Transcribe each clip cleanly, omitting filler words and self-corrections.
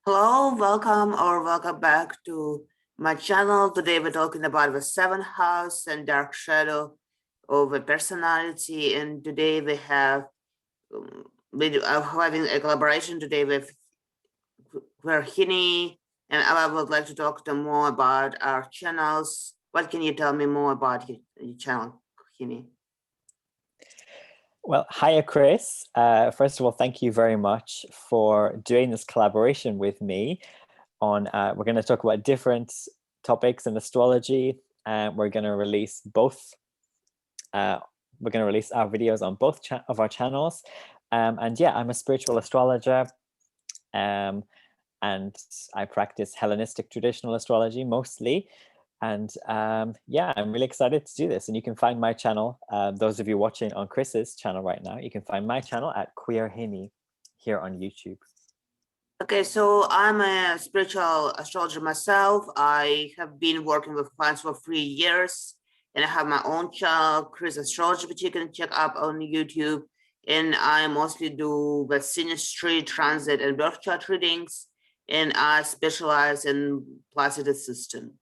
Hello, welcome or welcome back to my channel. Today we're talking about the seventh house and dark shadow of a personality. And today we are having a collaboration today with Verhini, and I would like to talk to more about our channels. What can you tell me more about your channel, Verhini? Well, hiya, Chris. First of all, thank you very much for doing this collaboration with me on, we're going to talk about different topics in astrology, and we're going to release both, we're going to release our videos on both of our channels. And yeah, I'm a spiritual astrologer, and I practice Hellenistic traditional astrology mostly. And yeah, I'm really excited to do this. And you can find my channel, those of you watching on Chris's channel right now, you can find my channel at Queer Hini here on YouTube. Okay, so I'm a spiritual astrologer myself. I have been working with clients for 3 years, and I have my own channel, Chris Astrology, which you can check up on YouTube. And I mostly do the synastry, transit, and birth chart readings, and I specialize in Placidus system.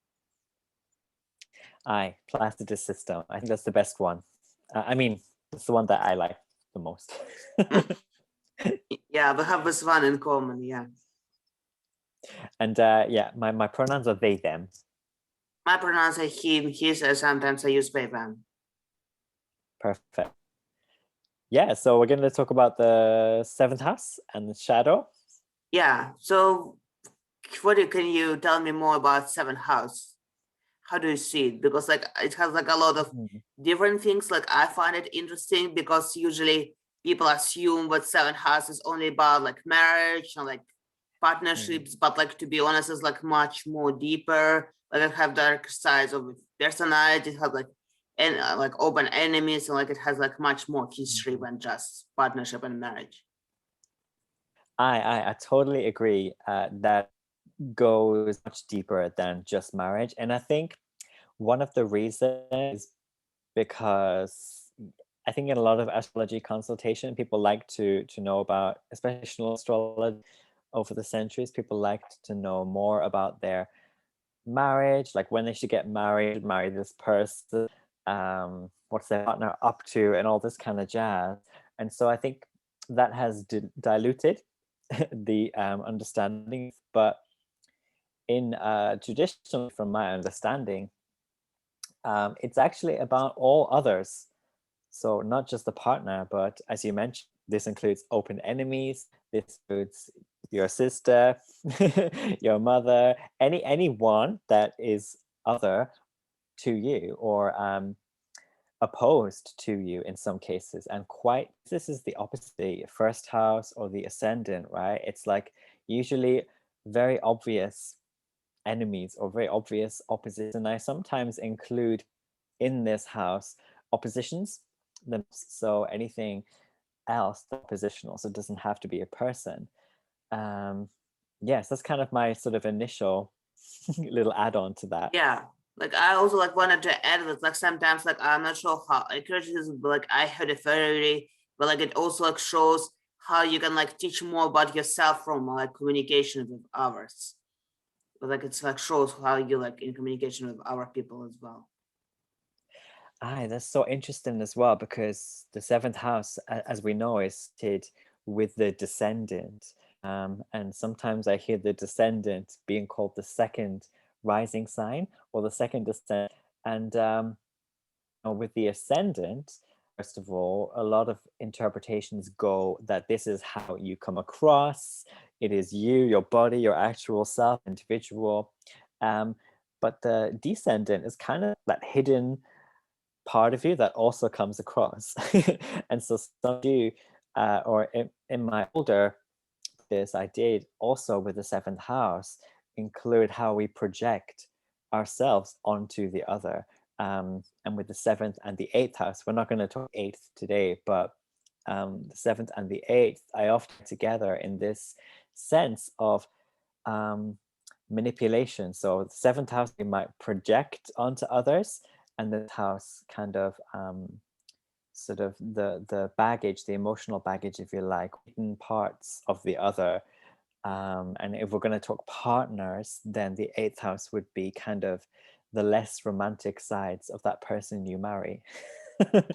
Aye, Placidus system. I think that's the best one. I mean, it's the one that I like the most. Yeah, we have this one in common, yeah. And yeah, my pronouns are they, them. My pronouns are him, his, and sometimes I use they, them. Perfect. Yeah, so we're going to talk about the seventh house and the shadow. Yeah, so can you tell me more about seventh house? How do you see it? Because like it has like a lot of different things. Like I find it interesting because usually people assume what seventh house is only about like marriage and like partnerships, but like to be honest, it's like much more deeper. Like I have dark sides of personality, it has like open enemies, and like it has like much more history than just partnership and marriage. I totally agree. That goes much deeper than just marriage. And I think one of the reasons is because I think in a lot of astrology consultation, people like to know about, especially traditional astrology over the centuries, people liked to know more about their marriage, like when they should get married, marry this person, what's their partner up to, and all this kind of jazz. And so I think that has diluted the understanding. But in traditionally, from my understanding, it's actually about all others. So not just the partner, but as you mentioned, this includes open enemies. This includes your sister, your mother, anyone that is other to you or opposed to you in some cases. And quite this is the opposite, the first house or the ascendant, right? It's like usually very obvious enemies or very obvious opposites. And I sometimes include in this house oppositions. So anything else oppositional, so it doesn't have to be a person. Yes, that's kind of my sort of initial little add-on to that. Yeah, like I also like wanted to add that like sometimes like I'm not sure how accurate it is, but like I heard a theory, but like it also like shows how you can like teach more about yourself from like communication with others. But like it's like shows how you like in communication with other people as well. Aye, that's so interesting as well, because the seventh house, as we know, is situated with the descendant. And sometimes I hear the descendant being called the second rising sign or the second descendant. And with the ascendant, first of all, a lot of interpretations go that this is how you come across. It is you, your body, your actual self, individual. But the descendant is kind of that hidden part of you that also comes across. And so some do, or in my older this I did also with the seventh house include how we project ourselves onto the other. And with the seventh and the eighth house, we're not going to talk eighth today, but the seventh and the eighth, I often together in this sense of manipulation. So the seventh house we might project onto others, and the house kind of sort of the baggage, the emotional baggage, if you like, hidden parts of the other. And if we're going to talk partners, then the 8th house would be kind of the less romantic sides of that person you marry.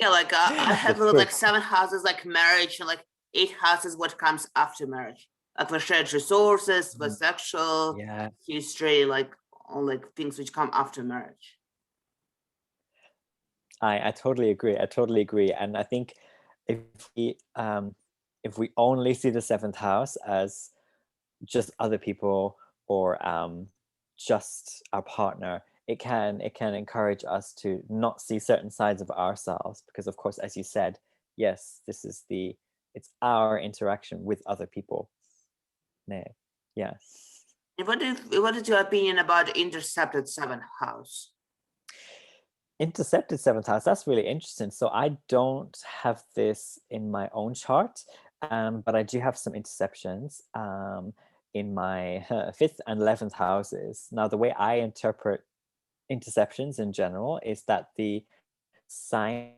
Yeah, like I have The like truth. 7 houses like marriage, and like 8 houses what comes after marriage, like the shared resources, the sexual Yeah, history, like all like things which come after marriage. I totally agree. I totally agree. And I think if we only see the 7th house as just other people or just our partner, it can encourage us to not see certain sides of ourselves, because of course, as you said, yes, it's our interaction with other people. Yeah. And what is your opinion about intercepted 7th house? Intercepted 7th house, that's really interesting. So I don't have this in my own chart, but I do have some interceptions in my 5th and 11th houses. Now, the way I interpret interceptions in general is that the sign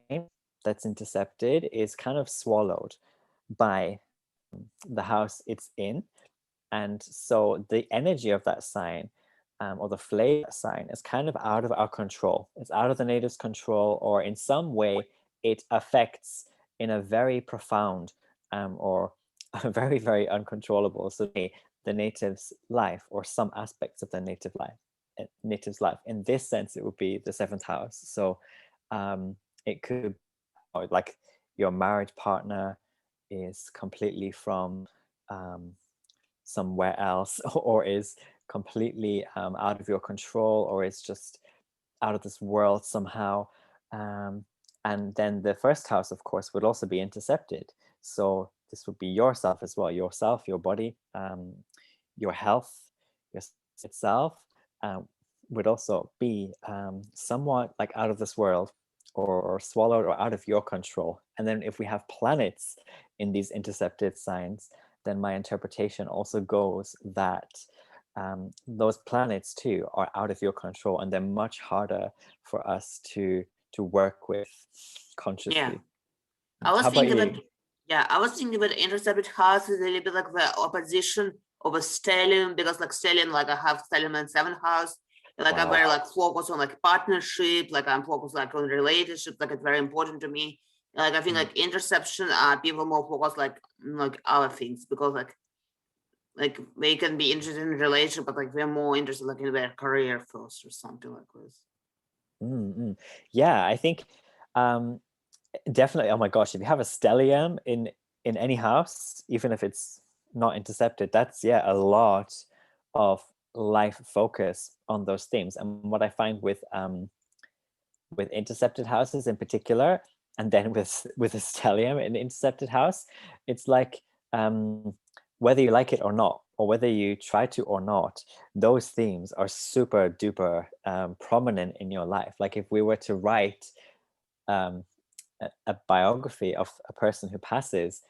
that's intercepted is kind of swallowed by the house it's in. And so the energy of that sign, or the flavor of that sign, is kind of out of our control. It's out of the native's control, or in some way it affects in a very profound or very, very uncontrollable, so the native's life, or some aspects of the native's life. In this sense, it would be the 7th house. So it could, or like, your marriage partner is completely from somewhere else, or is completely out of your control, or is just out of this world somehow. And then the 1st house, of course, would also be intercepted. So this would be yourself as well, yourself, your body, your health, your itself, would also be somewhat like out of this world, or swallowed, or out of your control. And then if we have planets in these intercepted signs, then my interpretation also goes that those planets too are out of your control, and they're much harder for us to work with consciously. Yeah, I was How about thinking about you? I was thinking about intercepted house is a little bit like the opposition of a stellium, because like stellium, like I have stellium in 7th house, and like I'm Wow. very like focused on like partnership, like I'm focused like on relationships, like it's very important to me. And, like I think like interception people more focused like other things, because like they can be interested in relationship, but like they're more interested like in their career first or something like this. Mm-mm. Yeah, I think um, definitely. Oh my gosh, if you have a stellium in any house, even if it's not intercepted, that's, yeah, a lot of life focus on those themes. And what I find with intercepted houses in particular, and then with a stellium in the intercepted house, it's like, whether you like it or not, or whether you try to or not, those themes are super duper prominent in your life. Like, if we were to write um, a biography of a person who passes,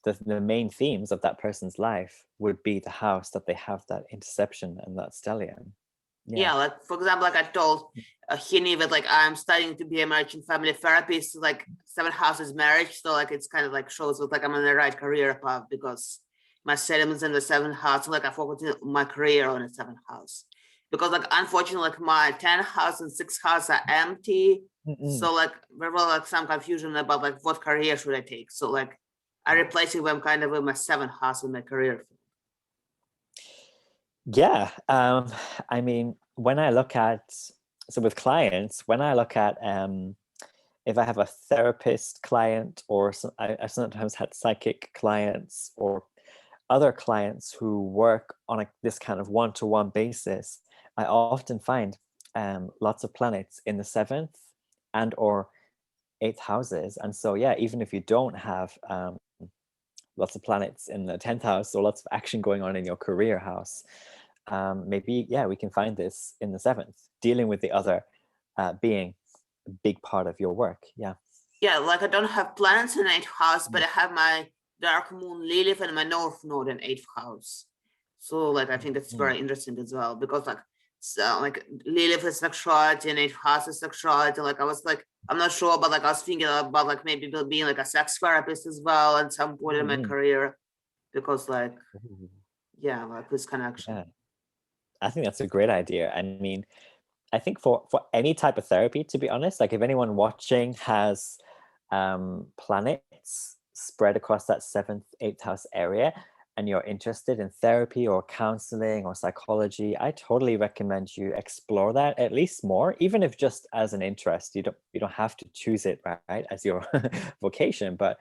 the main themes of that person's life would be the house that they have that interception and that stellium. Yeah. Yeah, like for example, like I told Hini that like I'm studying to be a marriage and family therapist, so, like 7th house is marriage, so like it's kind of like shows that like I'm on the right career path, because my stellium is in the 7th house, so like I focus my career on the 7th house, because like unfortunately like my 10th house and 6th house are empty. Mm-mm. So like there was like some confusion about like what career should I take, so like I replace it with kind of with my 7th house in my career. Yeah. I mean, when I look at, so with clients, when I look at, if I have a therapist client, or I sometimes had psychic clients, or other clients who work on this kind of one-to-one basis, I often find lots of planets in the 7th and or 8th houses. And so, yeah, even if you don't have lots of planets in the 10th house, or lots of action going on in your career house, maybe, yeah, we can find this in the 7th, dealing with the other being a big part of your work. Yeah. Yeah, like I don't have planets in 8th house, but I have my dark moon Lilith and my north node in 8th house. So like I think that's very interesting as well, because like like Lilith is sexuality and 8th house is sexuality. Like I was like, I'm not sure, but like I was thinking about like maybe being like a sex therapist as well at some point in my career, because like Yeah, like this connection. Yeah, I think that's a great idea. I mean, I think for any type of therapy, to be honest, like if anyone watching has planets spread across that seventh, eighth house area, and you're interested in therapy or counseling or psychology, I totally recommend you explore that at least more, even if just as an interest. You don't have to choose it, right, as your vocation, but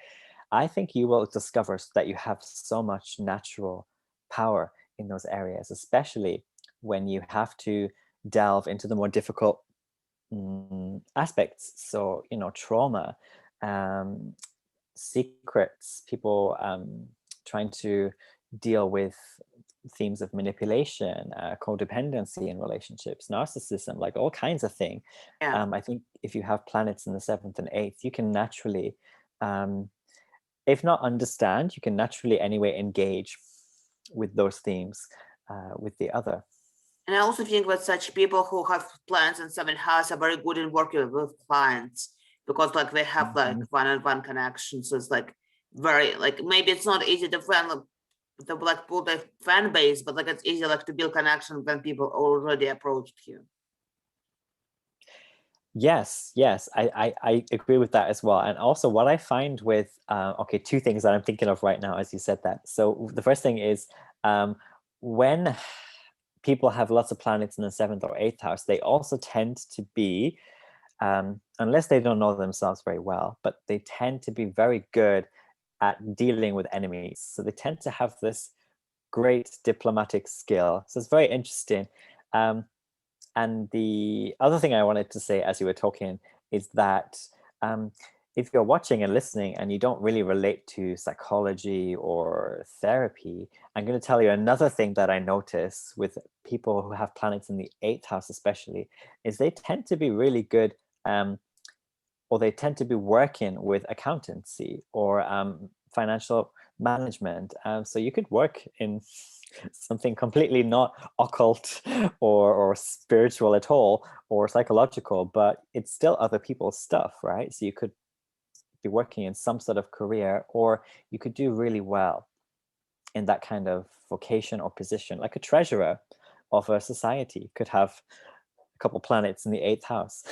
I think you will discover that you have so much natural power in those areas, especially when you have to delve into the more difficult aspects. So, trauma, um, secrets, people trying to deal with themes of manipulation, codependency in relationships, narcissism, like all kinds of things. Yeah. I think if you have planets in the seventh and eighth, you can naturally, if not understand, you can naturally anyway engage with those themes with the other. And I also think that such people who have plans in seventh house are very good in working with clients because like they have like one-on-one connections. So it's like very like maybe it's not easy to find to like build a fan base, but like it's easy like to build connection when people already approached you. Yes, I agree with that as well. And also what I find with okay, two things that I'm thinking of right now as you said that. So the first thing is when people have lots of planets in the seventh or eighth house, they also tend to be, unless they don't know themselves very well, but they tend to be very good at dealing with enemies. So they tend to have this great diplomatic skill. So it's very interesting. And the other thing I wanted to say as you were talking is that if you're watching and listening and you don't really relate to psychology or therapy, I'm going to tell you another thing that I notice with people who have planets in the eighth house, especially, is they tend to be really good, or they tend to be working with accountancy or financial management. So you could work in something completely not occult or spiritual at all or psychological, but it's still other people's stuff, right? So you could be working in some sort of career, or you could do really well in that kind of vocation or position, like a treasurer of a society could have a couple planets in the eighth house.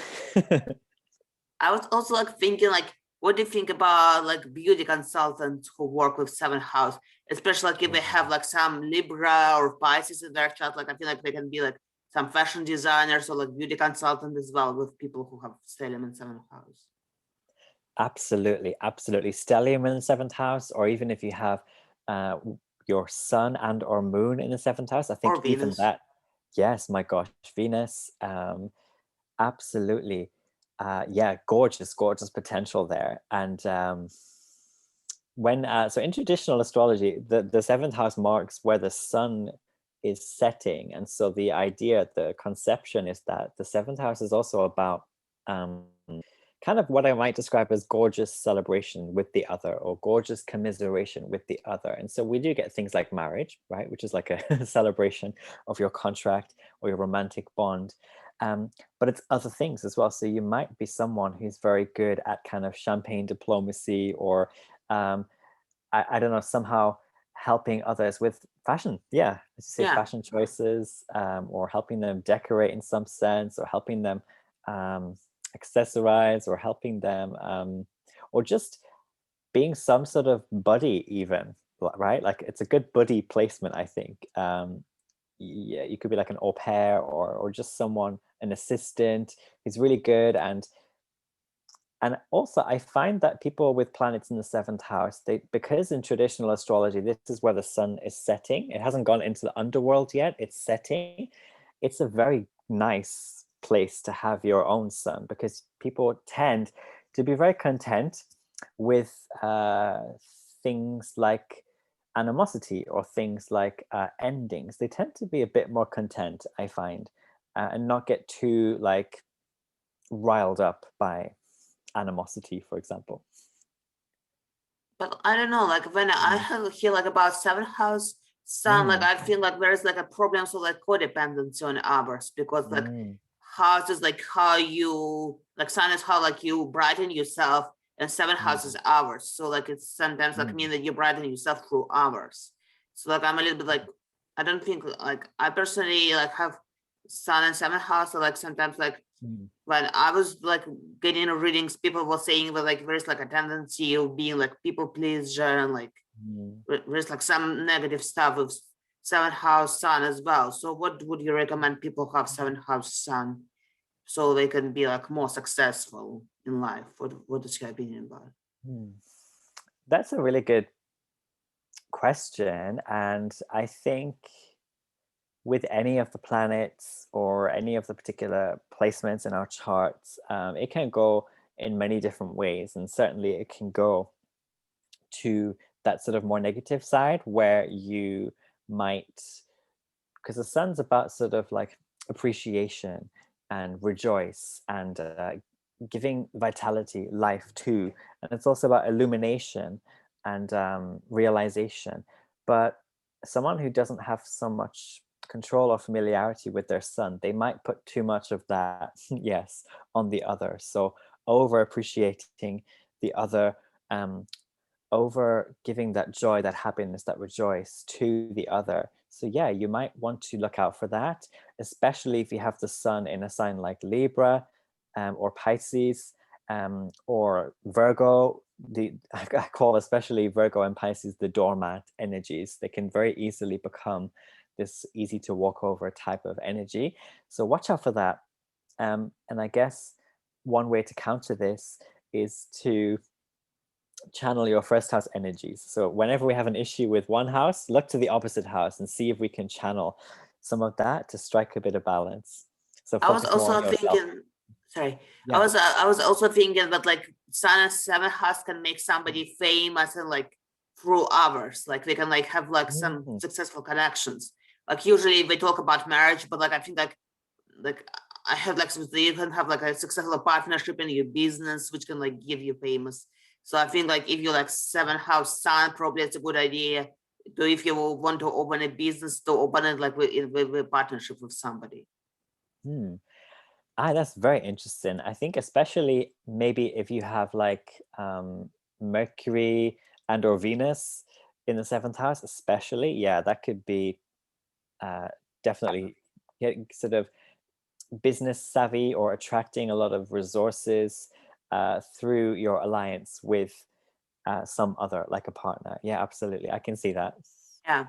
I was also like thinking like what do you think about like beauty consultants who work with seventh house, especially like if they have like some Libra or Pisces in their chart? Like I feel like they can be like some fashion designers or like beauty consultant as well with people who have stellium in seventh house. Absolutely, absolutely. Stellium in the seventh house, or even if you have your sun and or moon in the seventh house, I think Or even Venus. that, yes, my gosh, Venus, absolutely. Yeah, gorgeous, gorgeous potential there. And when so in traditional astrology, the seventh house marks where the sun is setting, and so the idea, the conception is that the seventh house is also about kind of what I might describe as gorgeous celebration with the other, or gorgeous commiseration with the other. And so we do get things like marriage, right, which is like a celebration of your contract or your romantic bond. But it's other things as well. So you might be someone who's very good at kind of champagne diplomacy, or I don't know, somehow helping others with fashion. Yeah, as you say, Yeah. fashion choices, or helping them decorate in some sense, or helping them accessorize, or helping them, or just being some sort of buddy, even, right? Like it's a good buddy placement, I think. Yeah, you could be like an au pair, or just someone, an assistant who's really good. And also I find that people with planets in the seventh house, they, because in traditional astrology this is where the sun is setting, it hasn't gone into the underworld yet, it's setting. It's a very nice place to have your own sun, because people tend to be very content with things like animosity, or things like endings. They tend to be a bit more content, I find, and not get too like riled up by animosity, for example. But I don't know, like when I hear like about seventh house sun, like Mm, I feel like there's like a problem, so like codependency on others, because like mm, house is like how you like sun is how like you brighten yourself, and seventh house mm, is hours. So like it's sometimes like mm. mean that you brighten yourself through hours. So like I'm a little bit like I don't think like I personally like have sun and seventh house. So like sometimes like when I was like getting readings, people were saying that like there's like a tendency of being like people pleaser and like there's like some negative stuff with seventh house sun as well. So what would you recommend people have seventh house sun so they can be like more successful in life? What is your opinion about it? That's a really good question, and I think with any of the planets or any of the particular placements in our charts, it can go in many different ways, and certainly it can go to that sort of more negative side where you might, because the sun's about sort of like appreciation and rejoice and giving vitality, life too, and it's also about illumination and realization. But someone who doesn't have so much control or familiarity with their sun, they might put too much of that, yes, on the other. So over appreciating the other, over giving that joy, that happiness, that rejoice to the other. So yeah, you might want to look out for that, especially if you have the sun in a sign like Libra, or Pisces, or Virgo. I call especially Virgo and Pisces the doormat energies. They can very easily become this easy to walk over type of energy. So watch out for that. And I guess one way to counter this is to channel your first house energies. So whenever we have an issue with one house, look to the opposite house and see if we can channel some of that to strike a bit of balance. So I was focus more on also yourself. thinking, sorry, Yeah. I was also thinking that like sun and seventh house can make somebody famous and like through others, like they can like have like some successful connections. Like usually they talk about marriage, but like I think like I have like you can have like a successful partnership in your business, which can like give you famous. So I think like if you like seventh house sun, probably it's a good idea. To if you want to open a business, to open it like with partnership with somebody. That's very interesting. I think especially maybe if you have like Mercury and or Venus in the seventh house, especially, yeah, that could be definitely sort of business savvy or attracting a lot of resources through your alliance with some other, like a partner. Yeah, absolutely. I can see that. Yeah.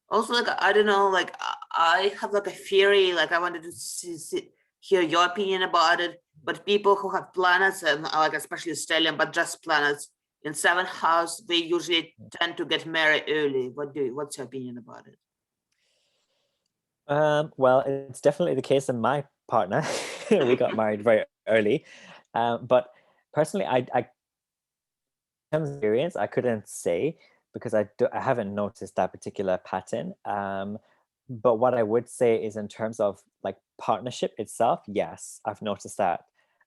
Also, like I don't know, like I have like a theory, like I wanted to hear your opinion about it. But people who have planets and like especially stellium, but just planets in seventh house, they usually tend to get married early. What's your opinion about it? Well, it's definitely the case in my partner. We got married very early. But personally, I experience, I couldn't say because I haven't noticed that particular pattern. But what I would say is in terms of like partnership itself, yes, I've noticed that.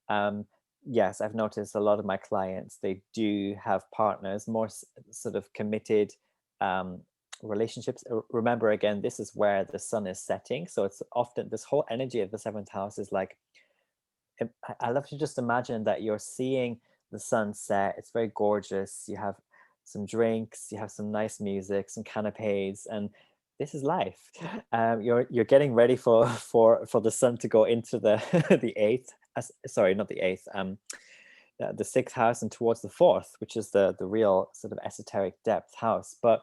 Um, yes, I've noticed a lot of my clients, they do have partners, more sort of committed relationships. Remember, again, this is where the sun is setting. So it's often this whole energy of the seventh house is like, I love to just imagine that you're seeing the sunset. It's very gorgeous. You have some drinks, you have some nice music, some canapes, and this is life. You're getting ready for the sun to go into the the eighth. Sorry, not the eighth. The sixth house and towards the fourth, which is the real sort of esoteric depth house. But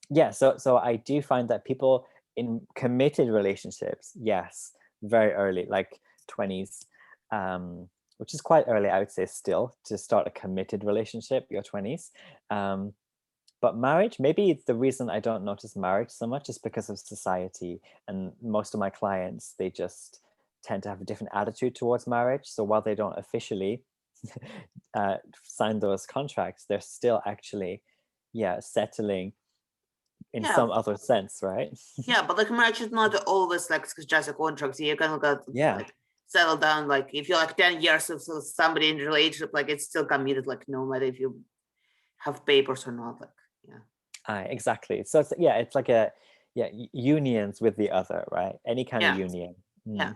yeah, so I do find that people in committed relationships, yes, very early, like 20s, which is quite early, I would say, still to start a committed relationship, your 20s. But marriage, maybe the reason I don't notice marriage so much is because of society. And most of my clients, they just tend to have a different attitude towards marriage. So while they don't officially sign those contracts, they're still actually, yeah, settling in Yeah, some other sense, right? yeah, but like marriage is not always like just a contract. You can Yeah. like settle down. Like if you're like 10 years with somebody in a relationship, like it's still committed. Like no matter if you have papers or not. Like yeah, Exactly. So it's, yeah, it's like a, yeah, unions with the other, right? Any kind of yeah, union. yeah.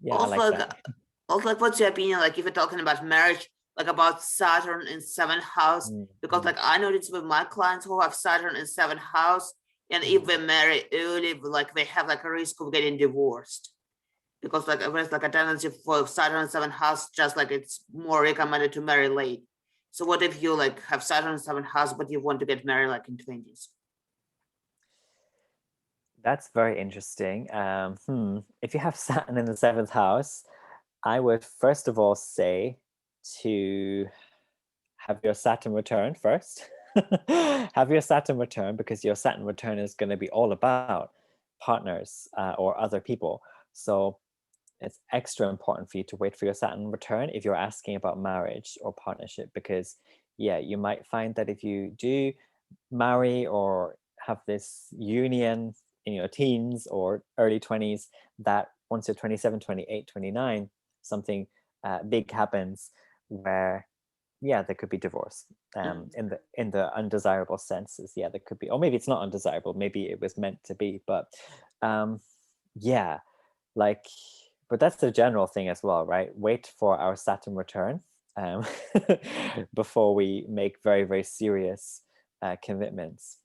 Yeah, I Also, like that. also, like, what's your opinion? Like, if you're talking about marriage, like about Saturn in 7th house, because like I noticed with my clients who have Saturn in 7th house, and if they marry early, like they have like a risk of getting divorced, because like there's like a tendency for Saturn in 7th house, just like it's more recommended to marry late. So what if you like have Saturn in 7th house, but you want to get married like in 20s? That's very interesting. If you have Saturn in the 7th house, I would first of all say to have your Saturn return first. Have your Saturn return, because your Saturn return is going to be all about partners or other people. So it's extra important for you to wait for your Saturn return if you're asking about marriage or partnership, because yeah, you might find that if you do marry or have this union in your teens or early 20s, that once you're 27, 28, 29, something big happens where yeah, there could be divorce in the undesirable senses. Yeah, there could be, or maybe it's not undesirable, maybe it was meant to be, but yeah, like, but that's the general thing as well, right? Wait for our Saturn return before we make very, very serious commitments.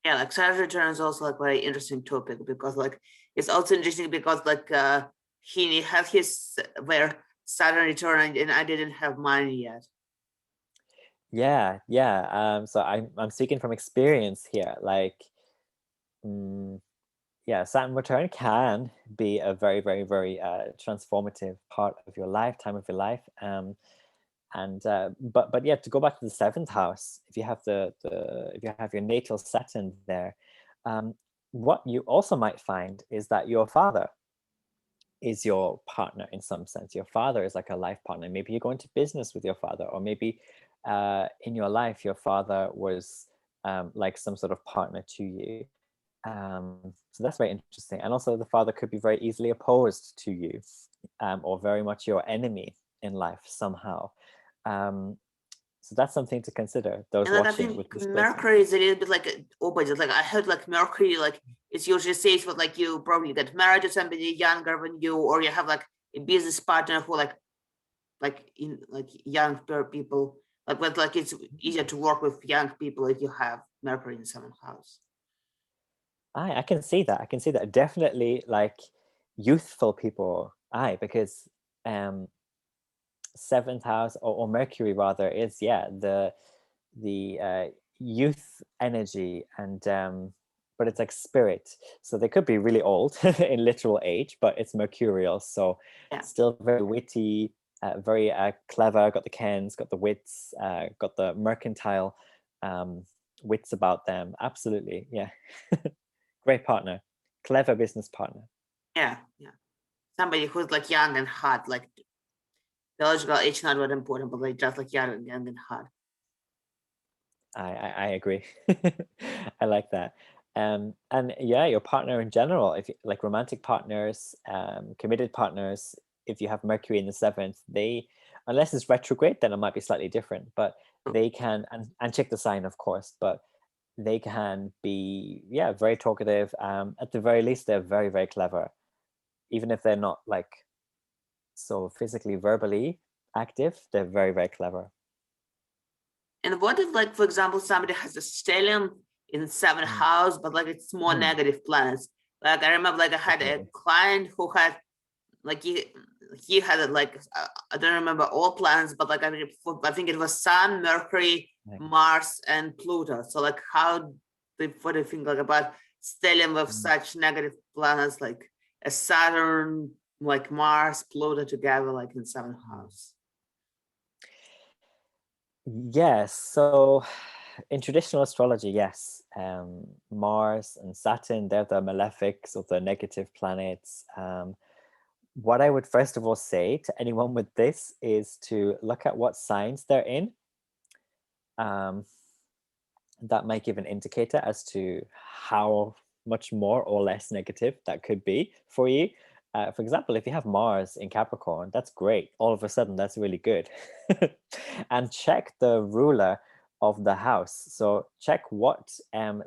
Yeah, like Saturn return is also like very interesting topic, because like it's also interesting because like he had his where Saturn return, and I didn't have mine yet. Yeah, yeah. So I'm speaking from experience here. Like, yeah, Saturn return can be a very, very, very transformative part of your lifetime of your life. And but yeah, to go back to the 7th house, if you have if you have your natal Saturn there, what you also might find is that your father is your partner in some sense. Your father is like a life partner. Maybe you go into business with your father, or maybe in your life your father was like some sort of partner to you. So that's very interesting. And also the father could be very easily opposed to you, or very much your enemy in life somehow. So that's something to consider, those And like I watching with think this placement. Mercury is a little bit like opposite. Like I heard like Mercury, like it's usually says what like you probably get married to somebody younger than you, or you have like a business partner who like in like young people. Like but like it's easier to work with young people if you have Mercury in 7th house. I can see that. I can see that. Definitely like youthful people. Because 7th house, or Mercury rather, is yeah, the youth energy, and but it's like spirit, so they could be really old in literal age, but it's mercurial, so Yeah. still very witty, very clever, got the kens, got the wits, got the mercantile wits about them. Absolutely, yeah. Great partner, clever business partner. Yeah. Yeah. Somebody who's like young and hot, like biological age not what important, but like just like young and hot. I agree. I like that. And yeah, your partner in general, if you, like romantic partners, committed partners, if you have Mercury in the 7th, they, unless it's retrograde, then it might be slightly different, but they can, and check the sign, of course, but they can be, yeah, very talkative. At the very least, they're very, very clever, even if they're not like so physically, verbally active, they're very, very clever. And what if, like, for example, somebody has a stellium in 7th house, but like it's more negative planets? Like I remember, like I had a client who had, like he had like I don't remember all planets, but like I think it was Sun, Mercury, Mars, and Pluto. So like what do you think like about stellium with such negative planets like a Saturn, like Mars, Pluto together, like in 7th house? Yes, so in traditional astrology, yes, Mars and Saturn, they're the malefics or the negative planets. What I would first of all say to anyone with this is to look at what signs they're in. That might give an indicator as to how much more or less negative that could be for you. For example, if you have Mars in Capricorn, that's great. All of a sudden, that's really good. And check the ruler of the house. So check what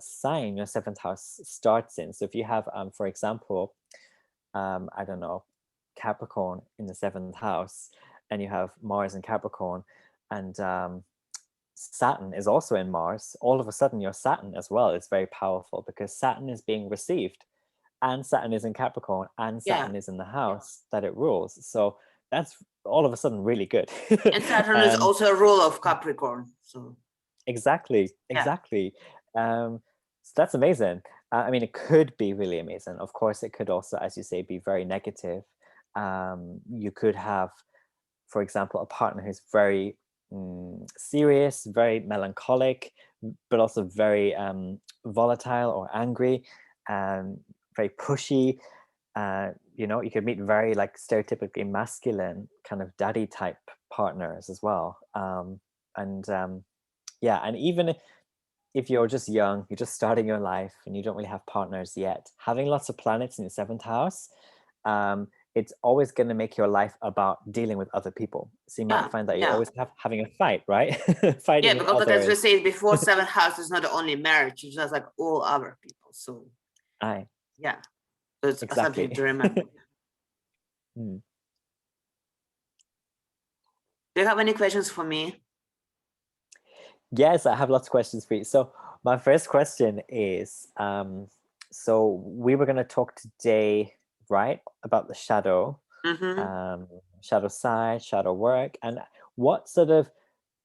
sign your 7th house starts in. So if you have, for example, I don't know, Capricorn in the 7th house, and you have Mars in Capricorn, and Saturn is also in Mars, all of a sudden your Saturn as well is very powerful, because Saturn is being received, and Saturn is in Capricorn, and Yeah. Saturn is in the house that it rules. So that's all of a sudden really good. And Saturn is also a rule of Capricorn. So exactly. So that's amazing. I mean, it could be really amazing. Of course, it could also, as you say, be very negative. You could have, for example, a partner who's very serious, very melancholic, but also very volatile or angry, and very pushy. You could meet very like stereotypically masculine kind of daddy type partners as well. And even if you're just young, you're just starting your life and you don't really have partners yet, having lots of planets in your 7th house, it's always going to make your life about dealing with other people. So you might find that you're always having a fight, right? Fighting with because like as we others. said before, 7th house is not only marriage, it's just like all other people. So Aye. yeah, so it's Exactly. something to remember. Do you have any questions for me? Yes, I have lots of questions for you. So my first question is, so we were going to talk today, right, about the shadow, shadow side, shadow work, and what sort of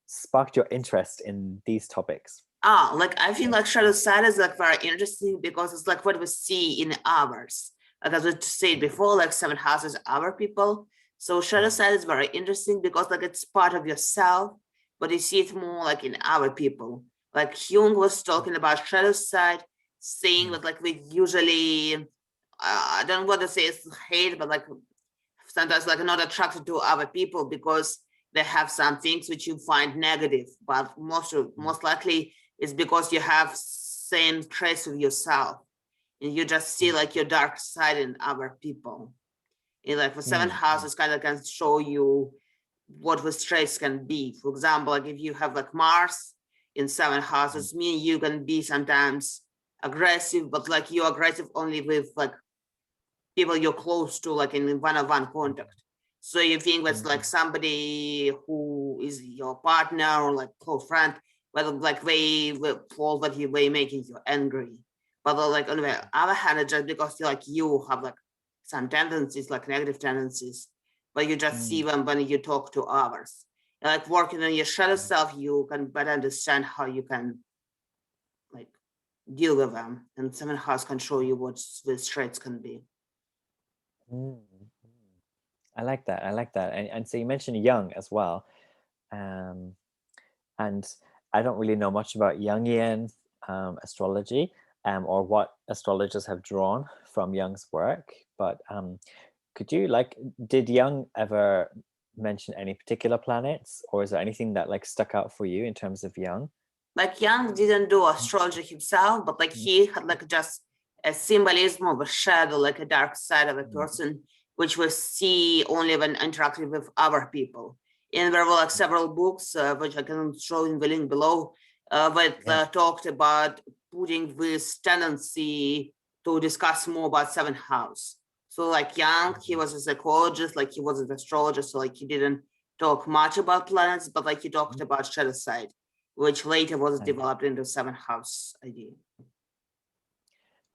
sparked your interest in these topics? Like I feel like shadow side is like very interesting because it's like what we see in ours. Like as we said before, like 7th house is our people. So shadow side is very interesting because like it's part of yourself, but you see it more like in our people. Like Jung was talking about shadow side, saying that like we usually, I don't want to say it's hate, but like sometimes like not attracted to other people because they have some things which you find negative, but most likely it's because you have same traits of yourself and you just see like your dark side in other people. And like the 7th house is kind of can show you what the traits can be. For example, like if you have like Mars in 7th houses, mean you can be sometimes aggressive, but like you're aggressive only with like people you're close to, like in one-on-one contact. So you think that's like somebody who is your partner or like close friend, but like they fall that you way making you angry. But like on the other hand, it's just because like you have like some tendencies, like negative tendencies, but you just see them when you talk to others. And like working on your shadow self, you can better understand how you can like deal with them, and 7th house can show you what the traits can be. I like that. And so you mentioned Jung as well. And I don't really know much about Jungian astrology or what astrologers have drawn from Jung's work. But did Jung ever mention any particular planets, or is there anything that like stuck out for you in terms of Jung? Like Jung didn't do astrology himself, but like he had like just a symbolism of a shadow, like a dark side of a person, which we see only when interacting with other people. And there were like several books, which I can show in the link below, that talked about putting this tendency to discuss more about 7th house. So like Jung, he was a psychologist, like he was an astrologist, so like he didn't talk much about planets, but like he talked about shadow side, which later was developed into 7th house idea.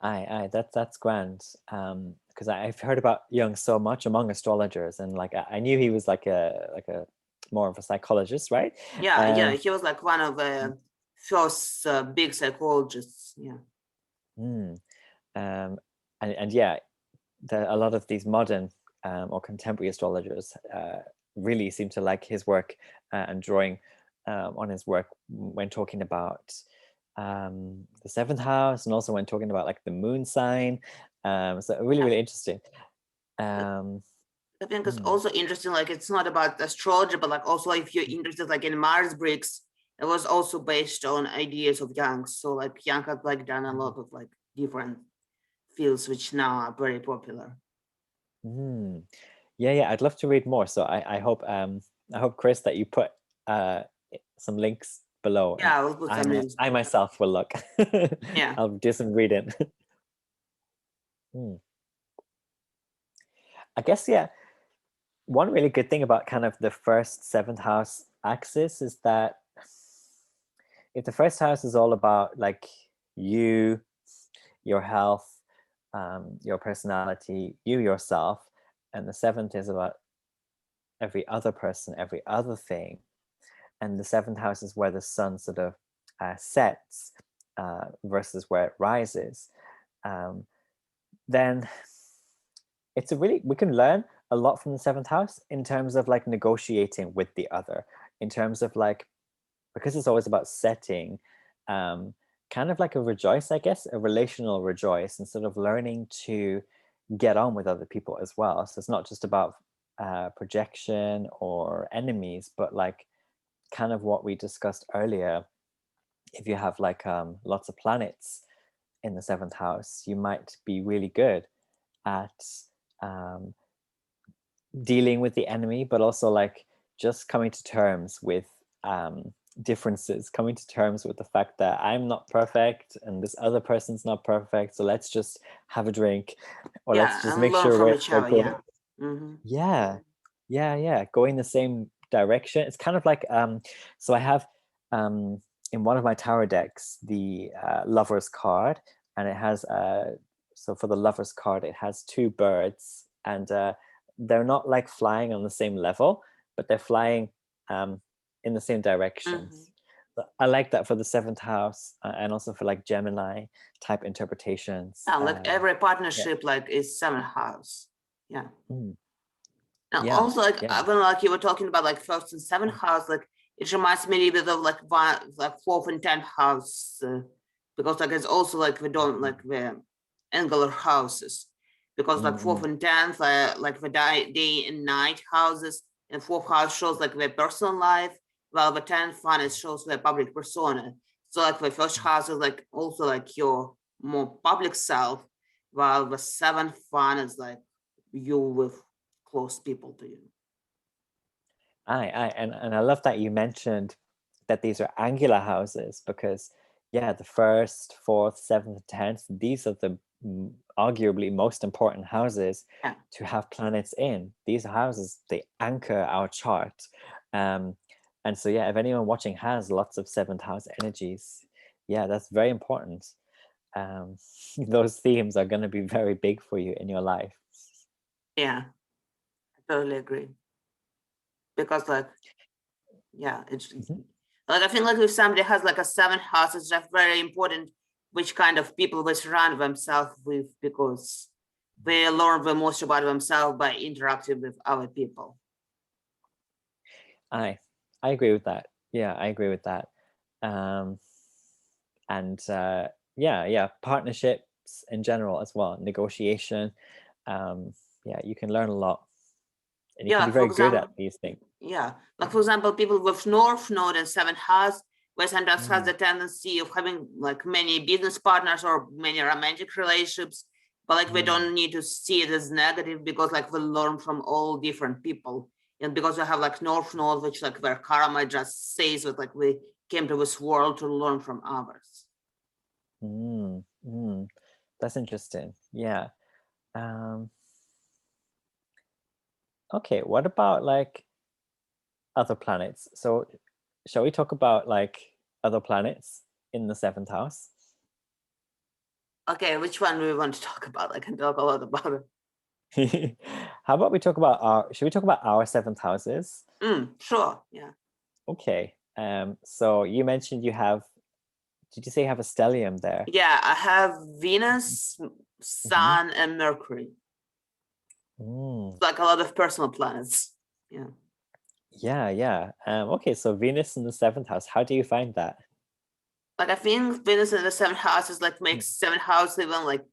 Aye, that's grand. Because I've heard about Jung so much among astrologers, and like I knew he was like a more of a psychologist, right? Yeah, he was like one of the first big psychologists. Yeah. And yeah, a lot of these modern or contemporary astrologers really seem to like his work and drawing on his work when talking about the 7th house, and also when talking about like the moon sign. So really interesting. I think it's also interesting, like it's not about astrology, but like also if you're interested like in Mars bricks, it was also based on ideas of Jung. So like Jung had like done a lot of like different fields which now are very popular. Yeah, I'd love to read more. So I hope Chris that you put some links below. Yeah, I will put some links. I myself will look. Yeah. I'll do some reading. I guess one really good thing about kind of the first seventh house axis is that if the first house is all about like you, your health, your personality, you yourself, and the seventh is about every other person, every other thing, and the seventh house is where the sun sort of sets versus where it rises, then it's a really, we can learn a lot from the seventh house in terms of like negotiating with the other, in terms of like, because it's always about setting, kind of like a rejoice, I guess, a relational rejoice, and sort of learning to get on with other people as well. So it's not just about projection or enemies, but like kind of what we discussed earlier. If you have like lots of planets in the seventh house, you might be really good at um, dealing with the enemy, but also like just coming to terms with differences, coming to terms with the fact that I'm not perfect and this other person's not perfect. So let's just have a drink, or let's Yeah, just and make learn sure from each we're other. going. Yeah. Mm-hmm. Yeah, yeah, going the same direction. It's kind of like so I have in one of my tarot decks the Lover's card, and it has so for the Lover's card it has two birds, and they're not like flying on the same level, but they're flying in the same Mm-hmm. directions. But I like that for the seventh house, and also for like Gemini type interpretations. Yeah, like every Yeah. partnership like is seven house. Yeah. Mm, And yeah, also like yeah. when like you were talking about like first and seventh house, like it reminds me a little bit of like like fourth and tenth house, because like it's also like we don't like the angular houses, because like fourth Mm, and tenth like the day and night houses, and fourth house shows like the personal life, while the tenth one is shows the public persona. So like the first house is like also like your more public self, while the seventh one is like you with close people to you. and I love that you mentioned that these are angular houses, because yeah, the first, fourth, seventh, tenth, these are the arguably most important houses Yeah. to have planets in. These houses, they anchor our chart. Um, and so yeah, if anyone watching has lots of seventh house energies, yeah, that's very important. Those themes are going to be very big for you in your life. Yeah, I totally agree. Because like, yeah, it's Mhm. like I think like if somebody has like a seven house, it's just very important which kind of people they surround themselves with, because they learn the most about themselves by interacting with other people. I I agree with that. Yeah, I agree with that. Um, and yeah, partnerships in general as well, negotiation. Um, yeah, you can learn a lot, and you Yeah, can be like for very good at example, these things. yeah, like for example, people with North Node and seven house, where sometimes has Mm, the tendency of having like many business partners or many romantic relationships, but like we mm, don't need to see it as negative, because like we learn from all different people, and because we have like North Node, which like where karma just says that like we came to this world to learn from others. mm. That's interesting. Yeah. Um, okay, what about like other planets? So, shall we talk about like other planets in the seventh house? Okay, which one do we want to talk about? I can talk a lot about it. How about we talk about our, should we talk about our seventh houses? Sure, yeah. Okay. So you mentioned you have, did you say you have a stellium there? Yeah, I have Venus, Hmm. Sun, and Mercury. Mm, Like a lot of personal planets. Yeah. yeah. Okay, so Venus in the seventh house. How do you find that? Like I think Venus in the seventh house is like Mm, makes seventh house even like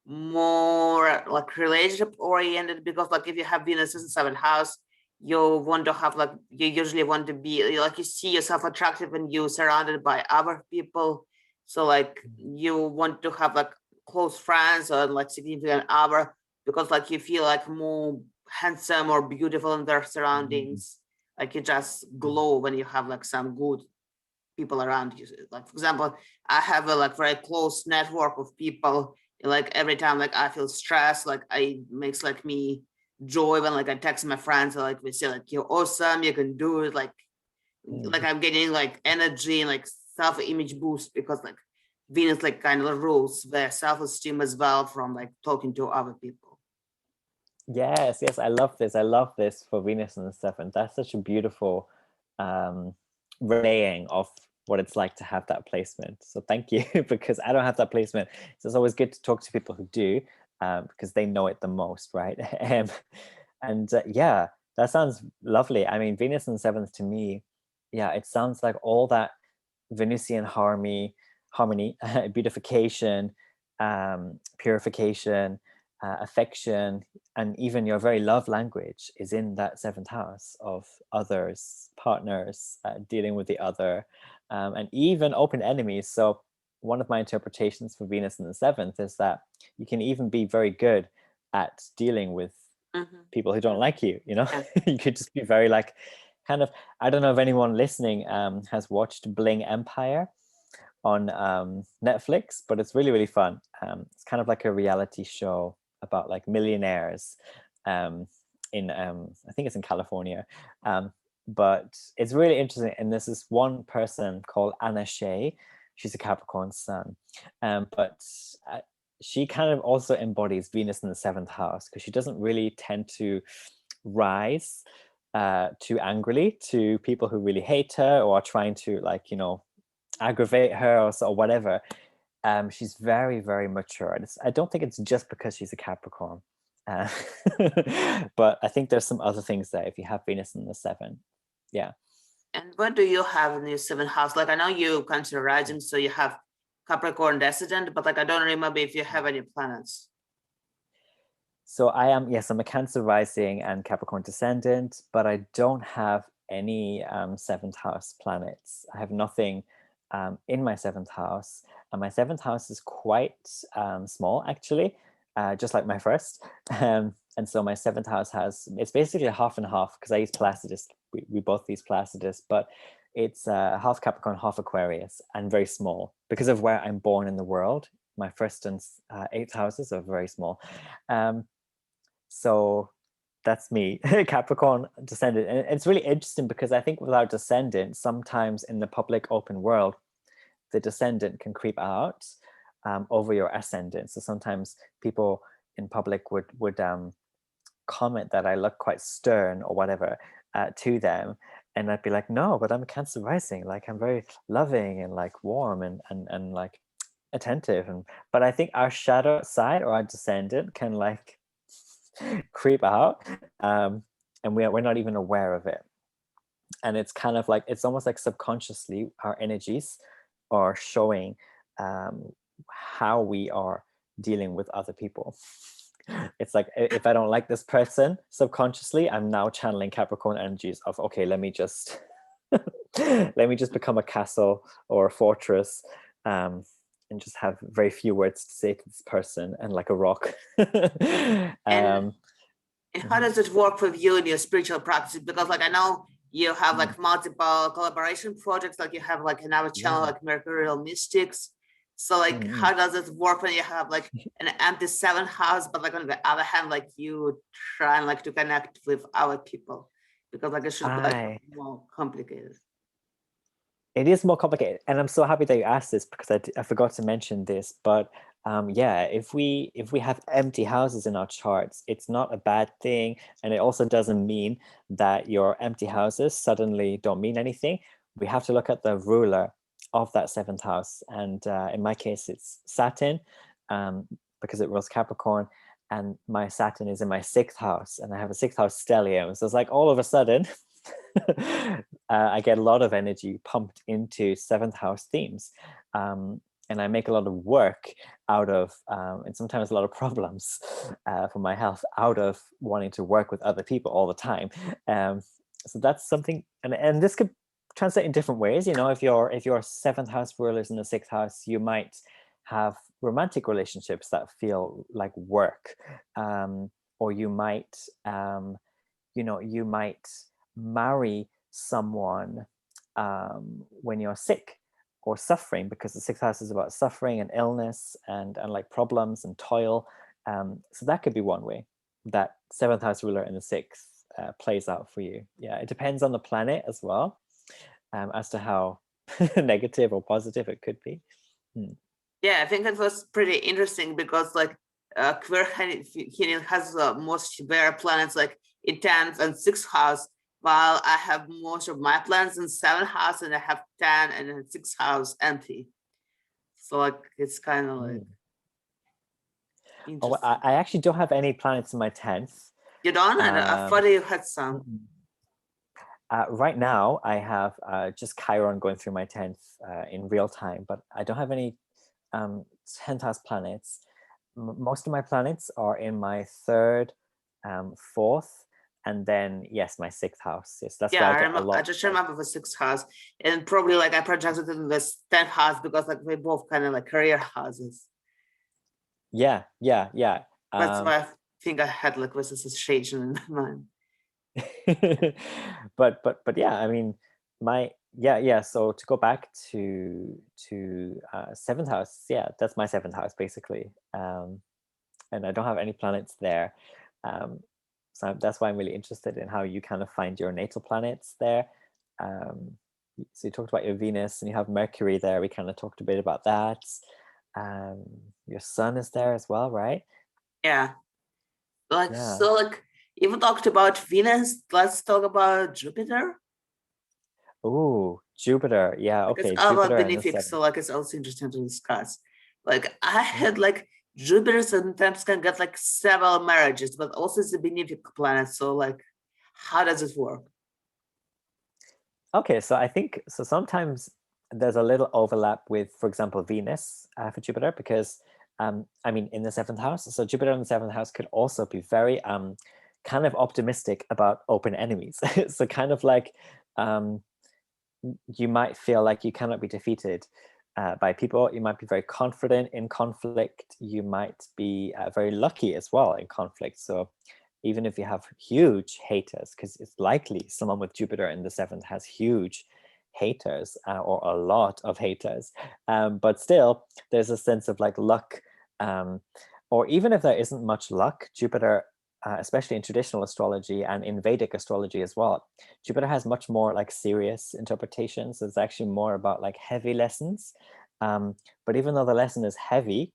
more like relationship oriented, because like if you have Venus in the seventh house, you want to have like you usually want to be like you see yourself attractive and you surrounded by other people. So like you want to have like close friends or like significant other, because like you feel like more handsome or beautiful in their mm, surroundings. Like you just glow when you have like some good people around you. Like for example, I have a like very close network of people. Like every time like I feel stressed, like I makes like me joy when like I text my friends and like we say like you're awesome, you can do it, like I'm getting like energy and like self-image boost because like Venus like kind of rules their self-esteem as well from like talking to other people. Yes, I love this. I love this for Venus and stuff. And that's such a beautiful relaying of what it's like to have that placement. So thank you, because I don't have that placement. So it's always good to talk to people who do, because they know it the most, right? Yeah, that sounds lovely. I mean, Venus in seventh to me, yeah, it sounds like all that Venusian harmony, beautification, purification, affection, and even your very love language is in that seventh house of others, partners, dealing with the other, and even open enemies. So one of my interpretations for Venus in the seventh is that you can even be very good at dealing with people who don't like you, you know. Yeah. You could just be very like kind of, I don't know if anyone listening has watched Bling Empire on Netflix, but it's really fun. It's kind of like a reality show about like millionaires in I think it's in California, but it's really interesting. And there's this one person called Anna Shea. She's a Capricorn sun, but she kind of also embodies Venus in the seventh house, because she doesn't really tend to rise too angrily to people who really hate her or are trying to, like, you know, aggravate her or whatever. She's very mature. And I don't think it's just because she's a Capricorn, uh, but I think there's some other things there if you have Venus in the seven. Yeah. And what do you have in your seventh house? Like I know you consider rising, so you have Capricorn Descendant, but like I don't remember if you have any planets. So I am, yes, I'm a Cancer rising and Capricorn Descendant, but I don't have any seventh house planets. I have nothing in my seventh house. And my seventh house is quite small, actually, just like my first. And so my seventh house it's basically a half and half, because I use Placidus. We both use Placidus, but it's half Capricorn, half Aquarius, and very small because of where I'm born in the world. My first and eighth houses are very small. So that's me, Capricorn Descendant. And it's really interesting because I think without Descendant, sometimes in the public open world, the Descendant can creep out over your Ascendant. So sometimes people in public would comment that I look quite stern or whatever to them. And I'd be like, no, but I'm Cancer rising. Like, I'm very loving and like warm and like attentive. But I think our shadow side or our Descendant can like creep out, and we're not even aware of it. And it's kind of like, it's almost like subconsciously our energies are showing how we are dealing with other people. It's like, if I don't like this person, subconsciously I'm now channeling Capricorn energies of, okay, let me just let me just become a castle or a fortress, and just have very few words to say to this person and like a rock. And how does it work with you in your spiritual practice? Because like I know you have like multiple collaboration projects, like you have like another channel like Mercurial Mystics. So like how does it work when you have like an empty seventh house, but like on the other hand, like you trying like to connect with other people? Because like it should be like more complicated. It is more complicated, and I'm so happy that you asked this, because I forgot to mention this. But yeah, if we have empty houses in our charts, it's not a bad thing, and it also doesn't mean that your empty houses suddenly don't mean anything. We have to look at the ruler of that seventh house, and in my case, it's Saturn, because it rules Capricorn, and my Saturn is in my sixth house, and I have a sixth house stellium. So it's like all of a sudden. I get a lot of energy pumped into seventh house themes, and I make a lot of work out of, and sometimes a lot of problems for my health out of wanting to work with other people all the time. So that's something, and this could translate in different ways. You know, if your seventh house ruler is in the sixth house, you might have romantic relationships that feel like work, or you might, you might marry someone when you're sick or suffering, because the sixth house is about suffering and illness and like problems and toil. So that could be one way. that seventh house ruler in the sixth plays out for you. Yeah, it depends on the planet as well, as to how negative or positive it could be. Yeah, I think that was pretty interesting because like Queer has most severe planets like in 10th and 6th house, while I have most of my planets in 7th house and I have 10 and then 6th house empty. So like it's kind of like Oh, interesting. I actually don't have any planets in my 10th. You don't? And I thought you had some. Right now, I have just Chiron going through my 10th in real time, but I don't have any 10th house planets. Most of my planets are in my 3rd, 4th, and then, yes, my 6th house. Yes, that's Yeah, where I get a lot. I just remember the 6th house, and probably like I projected in the 10th house because like they both kind of like career houses. Yeah. That's why I think I had like this association in my mind. but yeah, I mean, so to go back to seventh house, yeah, that's my 7th house basically, and I don't have any planets there, so that's why I'm really interested in how you kind of find your natal planets there. So you talked about your Venus and you have Mercury there. We kind of talked a bit about that. Your sun is there as well, right? Yeah. Like Yeah. so like if we talked about Venus, let's talk about Jupiter. Oh, Jupiter. Yeah, Like it's okay. all about Jupiter in the benefics, so 7th. like it's also interesting to discuss. Like I had like Jupiter sometimes can get like several marriages, but also it's a benefic planet. So like how does it work? Okay, so I think so sometimes there's a little overlap with, for example, Venus for Jupiter, because I mean, in the 7th house, so Jupiter in the 7th house could also be very kind of optimistic about open enemies. So kind of like you might feel like you cannot be defeated by people. You might be very confident in conflict. You might be very lucky as well in conflict. So even if you have huge haters, because it's likely someone with Jupiter in the 7th has huge haters or a lot of haters, but still there's a sense of like luck, or even if there isn't much luck, Jupiter, especially in traditional astrology and in Vedic astrology as well, Jupiter has much more like serious interpretations. It's actually more about like heavy lessons, but even though the lesson is heavy,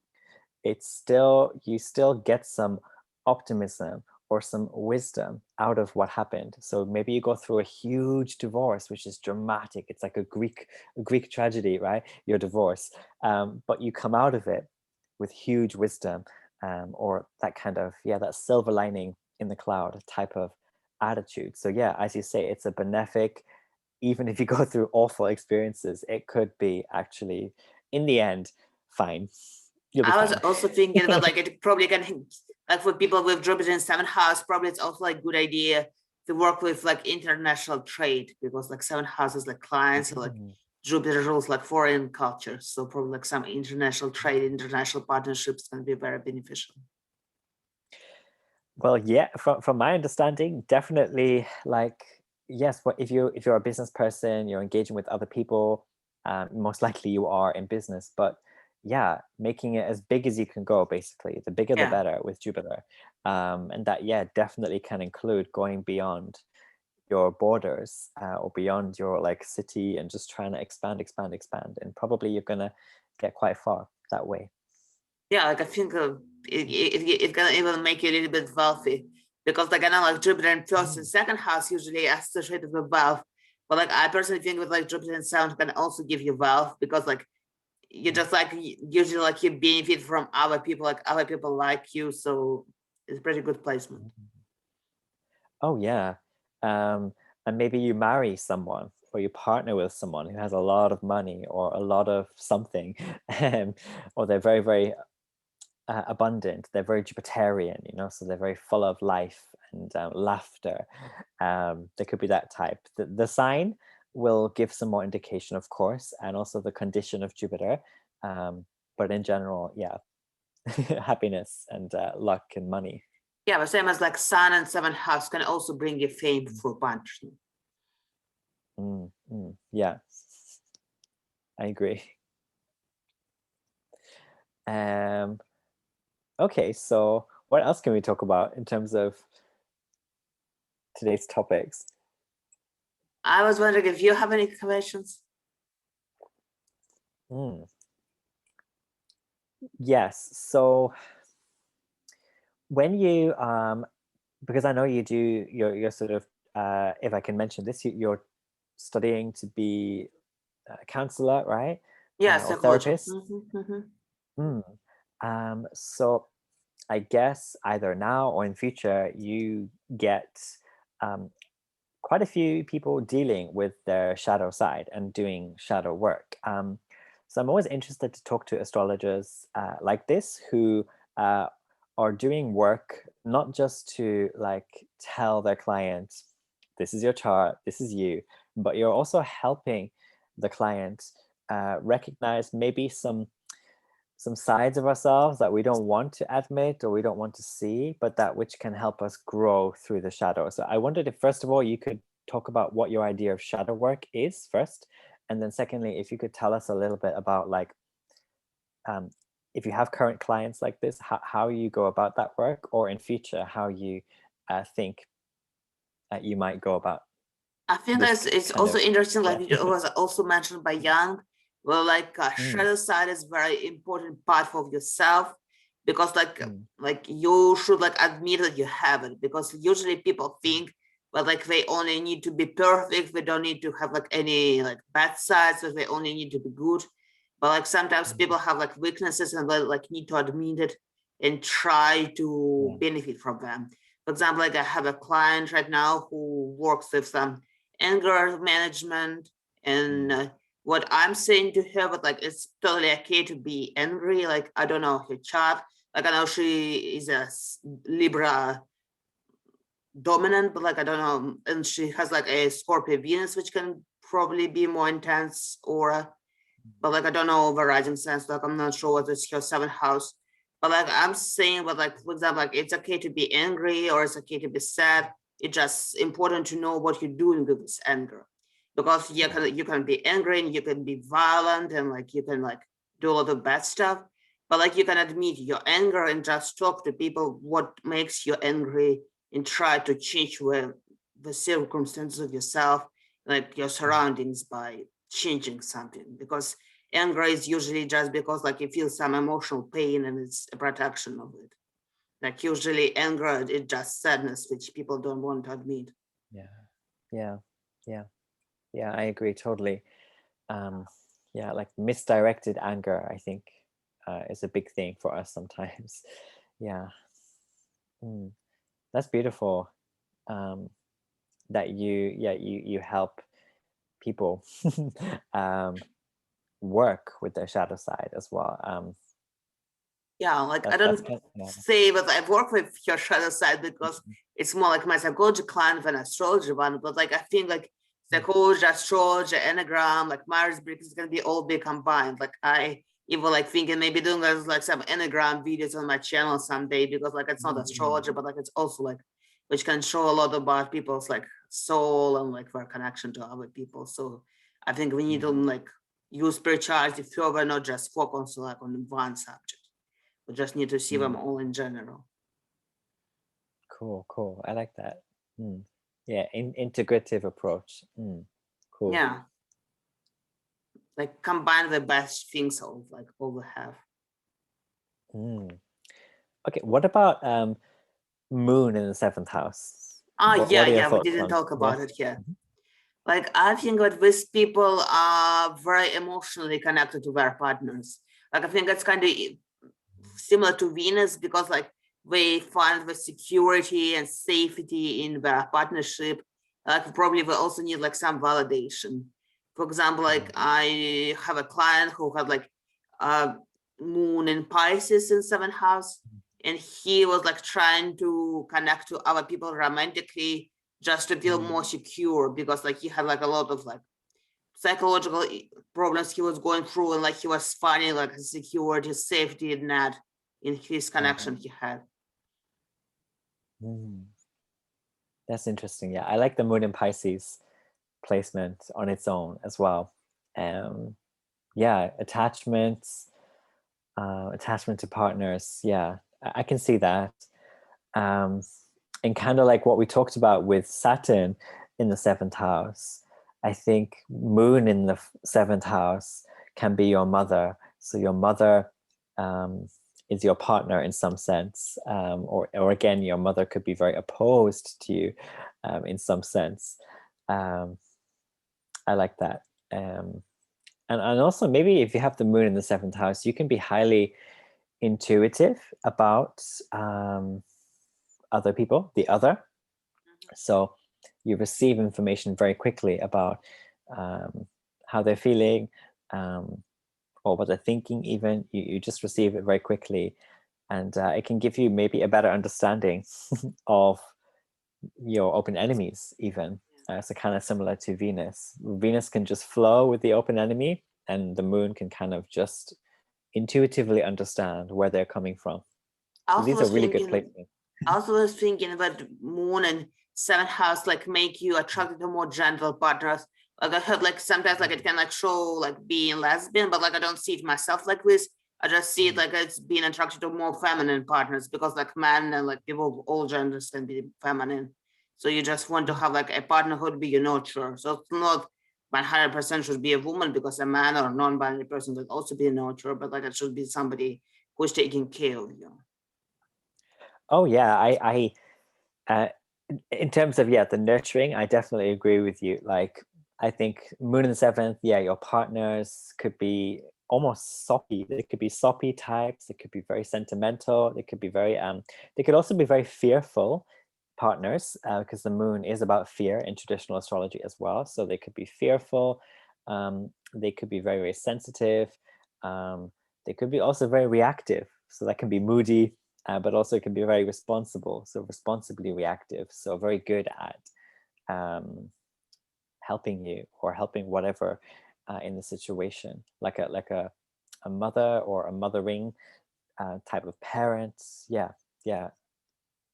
it's still, you still get some optimism or some wisdom out of what happened. So maybe you go through a huge divorce, which is dramatic. It's like a Greek tragedy, right? Your divorce, but you come out of it with huge wisdom, or that kind of, yeah, that silver lining in the cloud type of attitude. So yeah, as you say, it's a benefic. Even if you go through awful experiences, it could be actually, in the end, fine. You'll be I was fine. also thinking that like it probably can like for people with Jupiter in 7th house, probably it's also like good idea to work with like international trade because like 7th house is like clients, so like Jupiter rules like foreign cultures. So probably like some international trade, international partnerships can be very beneficial. Well, yeah, from my understanding, definitely, like, yes, but if you're a business person, you're engaging with other people, most likely you are in business. But yeah, making it as big as you can go, basically, the bigger the Yeah. better with Jupiter, and that, yeah, definitely can include going beyond your borders, or beyond your like city, and just trying to expand, and probably you're gonna get quite far that way. Yeah, like I think it can even make you a little bit wealthy because like I know like Jupiter in 1st and 2nd house usually associated with wealth, but like I personally think with like Jupiter in 7th can also give you wealth because like you just like usually like you benefit from other people, like other people like you, so it's a pretty good placement. Oh yeah. And maybe you marry someone or you partner with someone who has a lot of money or a lot of something, um, or they're very, very abundant. They're very Jupiterian, so they're very full of life and laughter. They could be that type. The sign will give some more indication, of course, and also the condition of Jupiter. But in general, yeah, happiness and luck and money. Yeah, but same as like Sun and 7th house can also bring you fame for punishment. Yeah, I agree. Okay, so what else can we talk about in terms of today's topics? I was wondering if you have any questions. Yes. So when you because I know you do you're sort of if I can mention this, you're studying to be a counselor, right? Yeah, Or psychology. therapist. So I guess either now or in future you get quite a few people dealing with their shadow side and doing shadow work. So I'm always interested to talk to astrologers like this who are doing work not just to like tell their clients, this is your chart, this is you, but you're also helping the client recognize maybe some sides of ourselves that we don't want to admit or we don't want to see, but that which can help us grow through the shadow. So I wondered if, first of all, you could talk about what your idea of shadow work is first. And then secondly, if you could tell us a little bit about like, if you have current clients like this, how you go about that work, or in future, how you think you might go about I think this it's kind also of, interesting, yeah. like it was also mentioned by Young. Well, like shadow side is very important part of yourself, because like you should like admit that you have it, because usually people think, well, like they only need to be perfect, they don't need to have like any like bad sides, so they only need to be good. But like sometimes people have like weaknesses and they like need to admit it and try to benefit from them. For example, like I have a client right now who works with some anger management, and what I'm saying to her, but like it's totally okay to be angry. Like I don't know her chart, like I know she is a Libra dominant, but like I don't know, and she has like a Scorpio Venus, which can probably be more intense, or but like I don't know the rising sense, like I'm not sure what is her seventh house. But like I'm saying, but like for example, like it's okay to be angry or it's okay to be sad. It's just important to know what you're doing with this anger, because you can be angry and you can be violent and like you can like do a lot of bad stuff. But like you can admit your anger and just talk to people what makes you angry and try to change the circumstances of yourself, like your surroundings, by changing something, because anger is usually just because like you feel some emotional pain and it's a protection of it. Like usually anger is just sadness, which people don't want to admit. Yeah, I agree totally. Yeah, like misdirected anger, I think is a big thing for us sometimes. Yeah. That's beautiful. That you help people work with their shadow side as well. Yeah, like I That's don't kind of, say that I work with your shadow side because it's more like my psychology client than astrology one, but like I think like psychology, astrology, enneagram, like Myers-Briggs is gonna be all be combined. Like I even like thinking maybe doing like some enneagram videos on my channel someday, because like it's not astrology, but like it's also like which can show a lot about people's like soul and like their connection to other people. So I think we need to like use spirituality further, not just focus like on one subject. We just need to see them all in general. cool. I like that. Yeah, integrative approach. Cool. Yeah, like combine the best things of like all we have. Okay, what about moon in the seventh house? Yeah, What are your we thoughts didn't on? talk Yeah. about it here. Like I think that these people are very emotionally connected to their partners. Like I think it's kind of similar to Venus, because like they find the security and safety in their partnership. Like probably they also need like some validation. For example, like I have a client who had like moon in Pisces in seventh house, and he was like trying to connect to other people romantically just to feel more secure, because like he had like a lot of like psychological problems he was going through, and like he was finding like a security, safety net in his connection he had. That's interesting. Yeah, I like the moon in Pisces placement on its own as well. Yeah, attachment to partners. Yeah, I can see that. and kind of like what we talked about with Saturn in the seventh house, I think Moon in the seventh house can be your mother. So your mother is your partner in some sense, or again, your mother could be very opposed to you in some sense. I like that. And also maybe if you have the Moon in the seventh house, you can be highly intuitive about other people, the other. So you receive information very quickly about how they're feeling, or what they're thinking. Even you just receive it very quickly, and it can give you maybe a better understanding of your open enemies even. So kind of similar to Venus. Venus can just flow with the open enemy, and the Moon can kind of just intuitively understand where they're coming from. So these are really good placements. I also was thinking that Moon and seventh house like make you attracted to more gentle partners. Like I heard like sometimes like it can like show like being lesbian, but like I don't see it myself like this. I just see it like it's being attracted to more feminine partners, because like men and like people of all genders can be feminine. So you just want to have like a partner who would be your nurturer. So it's not 100% should be a woman, because a man or a non-binary person could also be a nurturer, but like it should be somebody who's taking care of you. Oh yeah, I in terms of the nurturing, I definitely agree with you. Like I think Moon in the seventh, your partners could be almost soppy. They could be soppy types. They could be very sentimental. They could be very they could also be very fearful partners, because the Moon is about fear in traditional astrology as well. So they could be fearful. They could be very, very sensitive. They could be also very reactive. So that can be moody, but also it can be very responsible. So responsibly reactive. So very good at helping you or helping whatever in the situation, like a mother or a mothering type of parents. Yeah,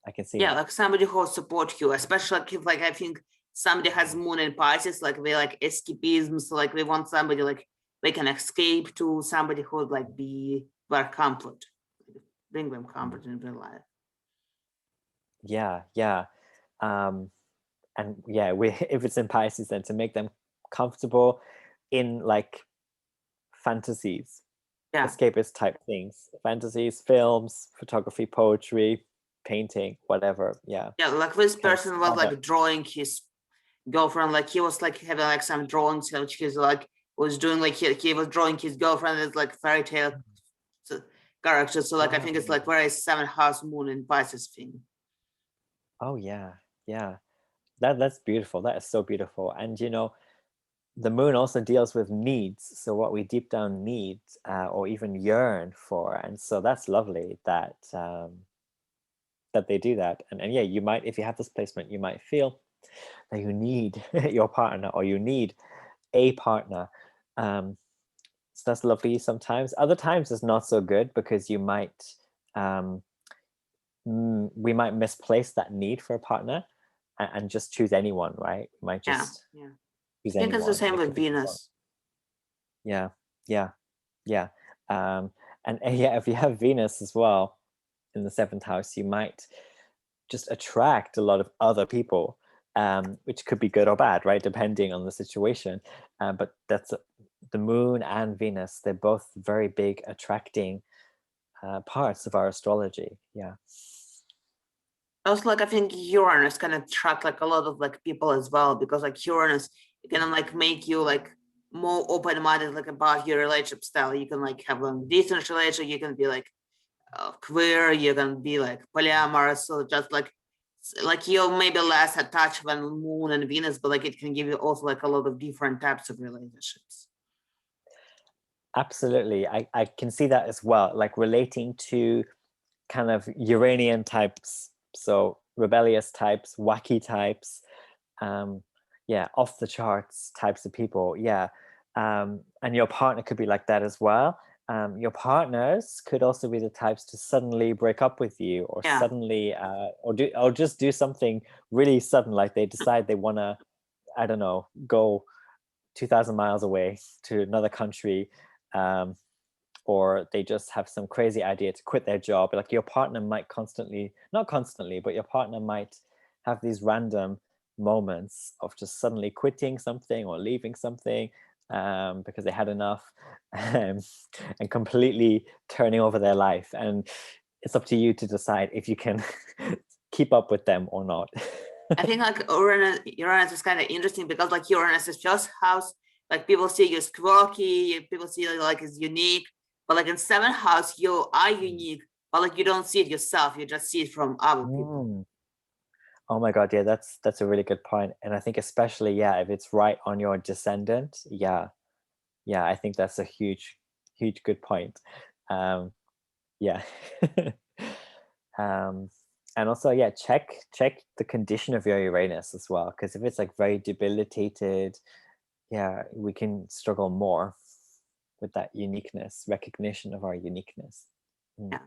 I can see that. Like somebody who will support you, especially like if like I think somebody has Moon in Pisces, like they like escapism, so like they want somebody like they can escape to, somebody who would like be their comfort, bring them comfort in their life. Yeah. And if it's in Pisces, then to make them comfortable in like fantasies, escapist type things, fantasies, films, photography, poetry, painting, whatever. Like this person was like drawing his girlfriend, like he was like having like some drawings which he's like was doing, like he was drawing his girlfriend as like fairy tale character. So like I think it's like very seventh house Moon in Pisces thing. Oh yeah. That's beautiful. That is so beautiful. And the Moon also deals with needs. So what we deep down need or even yearn for. And so that's lovely that that they do that. And you might, if you have this placement, you might feel that you need your partner, or you need a partner. So that's lovely sometimes. Other times it's not so good, because you might we might misplace that need for a partner and just choose anyone, right? We might just choose anyone. I think it's the same with Venus. Yeah. And if you have Venus as well in the seventh house, you might just attract a lot of other people, which could be good or bad, right, depending on the situation. But that's the Moon and Venus. They're both very big attracting parts of our astrology. Also, like I think Uranus can attract like a lot of like people as well, because like Uranus can like make you like more open-minded like about your relationship style. You can like have a decent relationship, you can be like queer, you can be like polyamorous. So just like you're maybe less attached than Moon and Venus, but like it can give you also like a lot of different types of relationships. Absolutely. I can see that as well, like relating to kind of Uranian types, so rebellious types, wacky types, off the charts types of people. And your partner could be like that as well. Your partners could also be the types to suddenly break up with you, or suddenly or just do something really sudden, like they decide they want to, I don't know, go 2,000 miles away to another country, or they just have some crazy idea to quit their job. Like your partner might not constantly, but your partner might have these random moments of just suddenly quitting something or leaving something because they had enough, um, and completely turning over their life. And it's up to you to decide if you can keep up with them or not. I think like Uranus is kind of interesting because like Uranus is just house, like people see you as quirky, people see you like as unique, but like in seventh house you are unique, but like you don't see it yourself, you just see it from other people. Mm. Oh my God, yeah, that's a really good point. And I think especially, yeah, if it's right on your descendant, yeah, I think that's a huge, huge good point. Yeah. um, and also, yeah, check the condition of your Uranus as well, because if it's like very debilitated, yeah, we can struggle more with that uniqueness, recognition of our uniqueness. Mm. Yeah.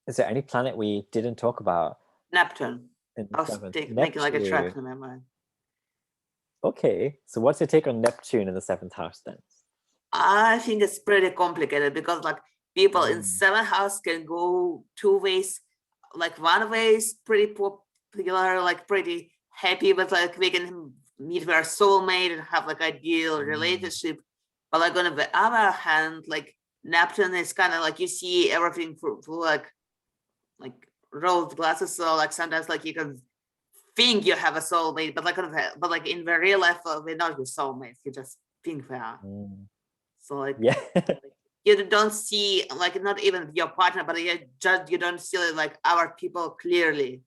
Is there any planet we didn't talk about Neptune. in I the was seventh? making like a track Neptune. in my mind. Okay, so what's your take on Neptune in the seventh house then? I think it's pretty complicated because like people in Mm. seventh house can go two ways. Like one way is pretty popular, like pretty happy, but like we can meet our soulmate and have like ideal Mm. relationship. But like on the other hand, like Neptune is kind of like you see everything through like rose glasses. So like sometimes like you can think you have a soulmate, but like in the real life, we're not your soulmates. You just think they are. Mm. So like Yeah. you don't see like not even your partner, but you don't see like our people clearly.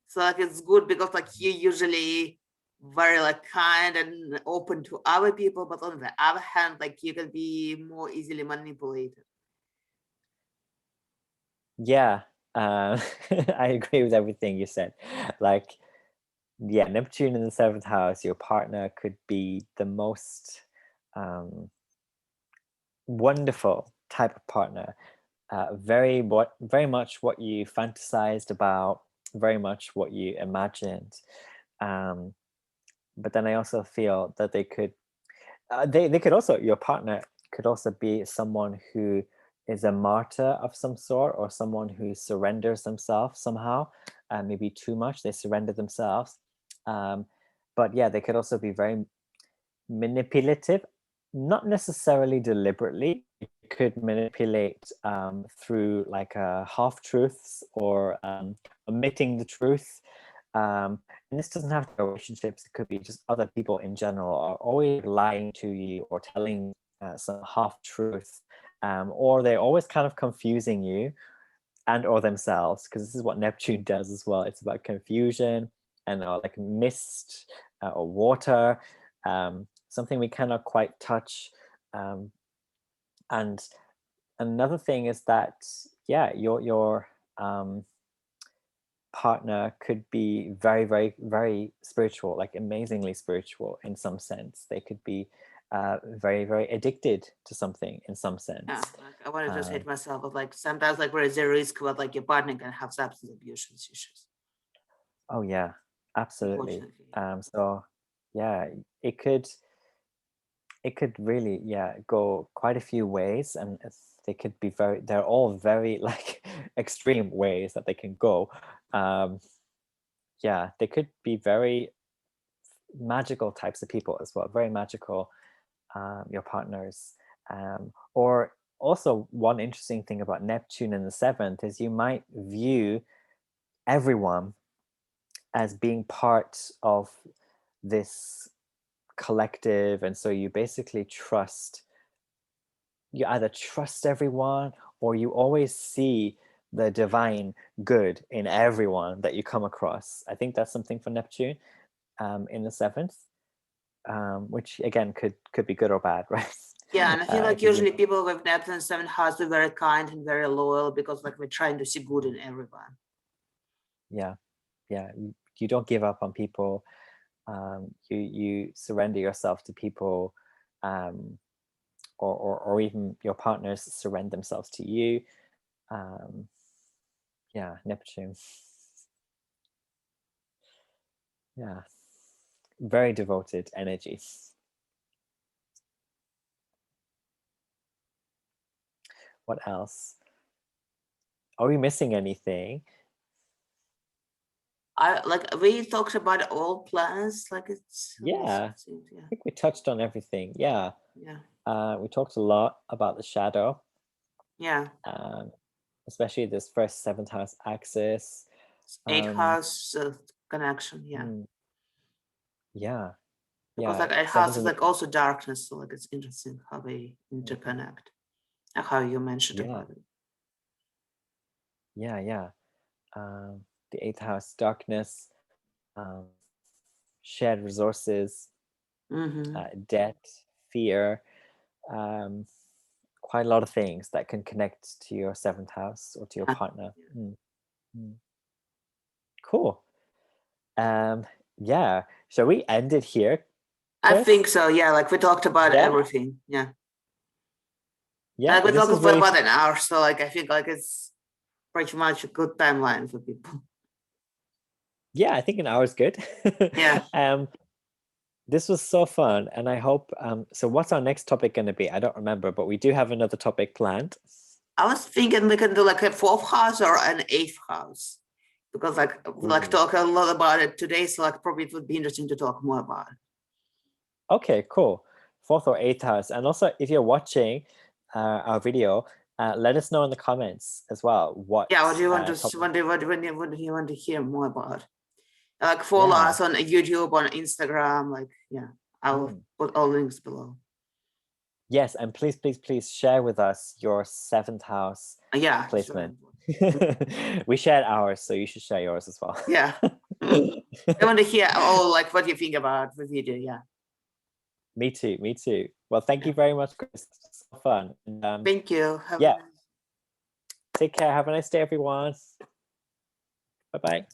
So like it's good because like you usually very like kind and open to other people, but on the other hand, like you can be more easily manipulated. Yeah. I agree with everything you said. Like, yeah, Neptune in the seventh house, your partner could be the most um, wonderful type of partner. Very much what you fantasized about, very much what you imagined. Um, but then I also feel that they could also, your partner could also be someone who is a martyr of some sort, or someone who surrenders themselves somehow, maybe too much, they surrender themselves. But yeah, they could also be very manipulative, not necessarily deliberately. You could manipulate through like half truths, or omitting the truth. And this doesn't have to be relationships, it could be just other people in general are always lying to you or telling some half truth, or they're always kind of confusing you and or themselves, because this is what Neptune does as well. It's about confusion and like mist or water, something we cannot quite touch. And another thing is that, yeah, your partner could be very, very, very spiritual, like amazingly spiritual in some sense. They could be very, very addicted to something in some sense. Yeah, like I want to just hate myself, but like sometimes like there is a risk that like your partner can have substance abuse issues. Oh yeah, absolutely. Unfortunately. So yeah, it could really, yeah, go quite a few ways, and they could be they're all very like extreme ways that they can go. Yeah, they could be very magical types of people as well, very magical, your partners. Or also, one interesting thing about Neptune in the seventh is you might view everyone as being part of this collective, and so you basically either trust everyone, or you always see the divine good in everyone that you come across. I think that's something for Neptune in the seventh, which again could be good or bad, right? Yeah, and I feel like 'Cause usually people with Neptune seven house are very kind and very loyal because like we're trying to see good in everyone. yeah, you don't give up on people. You surrender yourself to people, um, or even your partners surrender themselves to you. Um, yeah, Neptune. Yeah, very devoted energy. What else? Are we missing anything? We talked about all planets, like it's Yeah. yeah. I think we touched on everything. Yeah. Yeah. We talked a lot about the shadow, Yeah. especially this first 7th house axis. Eighth house connection. Yeah. Yeah. Because Yeah. like it 7th has and like also darkness, so like it's interesting how they Mhm. interconnect. Like how you mentioned Yeah. about it. Yeah. The 8th house, darkness, shared resources, debt, fear, quite a lot of things that can connect to your 7th house or to your partner. Cool. Yeah. Shall we end it here, I Chris? think so. Yeah, like we talked about everything. Yeah. Yeah. Like we This talked is for really about an hour, so like I think like it's pretty much a good timeline for people. Yeah, I think an hour is good. Yeah. This was so fun, and I hope so what's our next topic going to be? I don't remember, but we do have another topic planned. I was thinking we can do like a 4th house or an 8th house, because like talk a lot about it today, so like probably it would be interesting to talk more about it. Okay, cool. 4th or 8th house. And also, if you're watching our video, let us know in the comments as well what do you want to topic- what do you want to hear more about? Like follow us on YouTube, on Instagram, like I'll put all links below. Yes, and please share with us your 7th house placement. We shared ours, so you should share yours as well. Yeah. I want to hear like what you think about the video. Yeah. Me too. Well, thank you very much, Chris. It's so fun. And, thank you. Take care. Have a nice day, everyone. Bye-bye.